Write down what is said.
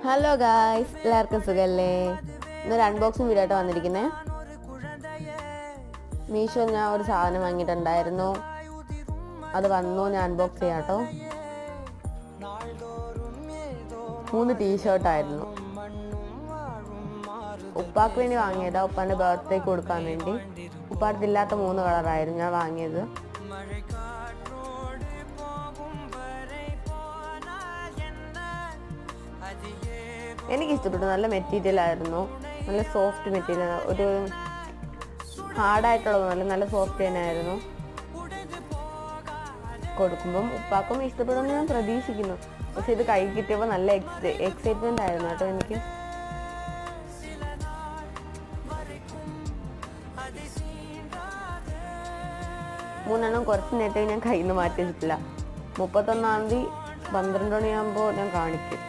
Hello guys, എല്ലാവർക്കും സുഖല്ലേ? ഇന്നൊരു അൺബോക്സിങ് വീഡിയോ ആയിട്ട് വന്നിരിക്കുന്നത്. മീഷോ ഞാൻ ഒരു സാധനം വാങ്ങിയിട്ടുണ്ടായിരുന്നു, അത് വന്നു. ഞാൻ അൺബോക്സ് ചെയ്യാം കേട്ടോ. 3 ടീഷർട്ടായിരുന്നു. ഉപ്പാക്ക് വേണ്ടി വാങ്ങിയതാ, ഉപ്പാൻ്റെ ബർത്ത്ഡേക്ക് കൊടുക്കാൻ വേണ്ടി. ഉപ്പാടത്തില്ലാത്ത 3 കളറായിരുന്നു ഞാൻ വാങ്ങിയത്. എനിക്ക് ഇഷ്ടപ്പെട്ടു. നല്ല മെറ്റീരിയൽ ആയിരുന്നു, നല്ല സോഫ്റ്റ് മെറ്റീരിയൽ, ഒരു ഹാർഡായിട്ടുള്ളത് നല്ല സോഫ്റ്റ് തന്നെ ആയിരുന്നു. കൊടുക്കുമ്പം ഉപ്പാക്കും ഇഷ്ടപ്പെടുമെന്ന് ഞാൻ പ്രതീക്ഷിക്കുന്നു. പക്ഷെ ഇത് കൈ കിട്ടിയപ്പോൾ നല്ല എക്സൈറ്റ്മെന്റ് ആയിരുന്നു കേട്ടോ എനിക്ക്. മൂന്നെണ്ണം കുറച്ച് നേരത്തെ ഞാൻ കയ്യിൽ നിന്ന് മാറ്റി വെച്ചിട്ടില്ല. 31-ാം തീയതി 12 മണിയാകുമ്പോൾ ഞാൻ കാണിക്കും.